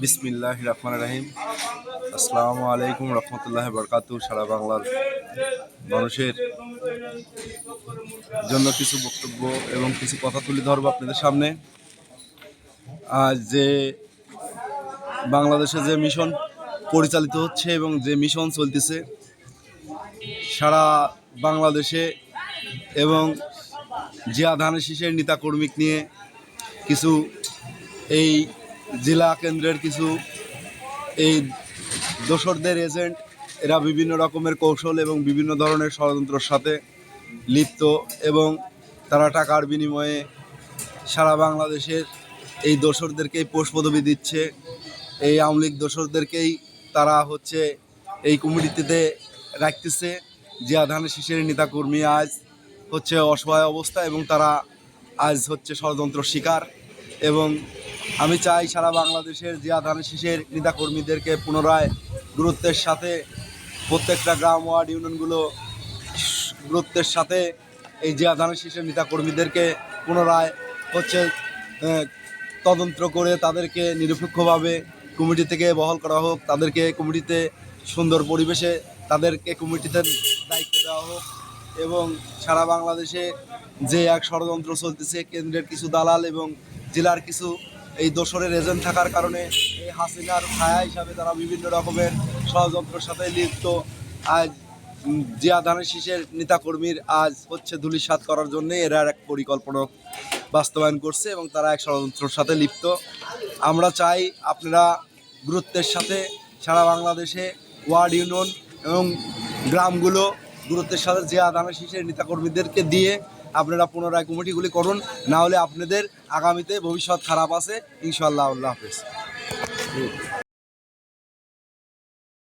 বিসমিল্লাহির রহমানির রহিম। আসসালামু আলাইকুম রহমতুল্লাহি বরকাতুহু। সারা বাংলার মানুষের জন্য কিছু বক্তব্য এবং কিছু কথা তুলে ধরবো আপনাদের সামনে। আজ যে বাংলাদেশে যে মিশন পরিচালিত হচ্ছে এবং যে মিশন চলতেছে সারা বাংলাদেশে, এবং জিয়া ধানের শীষের নেতাকর্মী নিয়ে কিছু এই জেলা কেন্দ্রের কিছু এই দোসরদের এজেন্ট, এরা বিভিন্ন রকমের কৌশল এবং বিভিন্ন ধরনের ষড়যন্ত্রের সাথে লিপ্ত, এবং তারা টাকার বিনিময়ে সারা বাংলাদেশের এই দোসরদেরকেই পোস্ট পদবি দিচ্ছে। এই আওয়ামী লীগ দোসরদেরকেই তারা হচ্ছে এই কমিটিতে রাখতেছে। জিয়া ধানের শীষের নেতাকর্মী আজ হচ্ছে অসহায় অবস্থা এবং তারা আজ হচ্ছে ষড়যন্ত্র শিকার। এবং আমি চাই সারা বাংলাদেশের জিয়া ধানের শীষের নেতাকর্মীদেরকে পুনরায় গুরুত্বের সাথে প্রত্যেকটা গ্রাম ওয়ার্ড ইউনিয়নগুলো গুরুত্বের সাথে এই জিয়া ধানের শীষের নেতাকর্মীদেরকে পুনরায় হচ্ছে তদন্ত করে তাদেরকে নিরপেক্ষভাবে কমিটি থেকে বহাল করা হোক, তাদেরকে কমিটিতে সুন্দর পরিবেশে তাদেরকে কমিটিতে দায়িত্ব দেওয়া হোক। এবং সারা বাংলাদেশে যে এক ষড়যন্ত্র চলতেছে, কেন্দ্রের কিছু দালাল এবং জেলার কিছু এই দোসরের এজেন্ট থাকার কারণে এই হাসিনার ছায়া হিসাবে তারা বিভিন্ন রকমের ষড়যন্ত্রের সাথে লিপ্ত। আজ জিয়া ধানের শীষের নেতাকর্মীর আজ হচ্ছে ধূলিসাৎ করার জন্য এরা এক পরিকল্পনা বাস্তবায়ন করছে এবং তারা এক ষড়যন্ত্রের সাথে লিপ্ত। আমরা চাই আপনারা গুরুত্বের সাথে সারা বাংলাদেশে ওয়ার্ড ইউনিয়ন এবং গ্রামগুলো গুরুত্বের সাথে জিয়া ধানের শীষের নেতাকর্মীদেরকে দিয়ে আপনারা পুনরায় কমিটিগুলি করুন, না হলে আপনাদের আগামীতে ভবিষ্যৎ খারাপ আছে ইনশাআল্লাহ। আল্লাহ হাফেজ।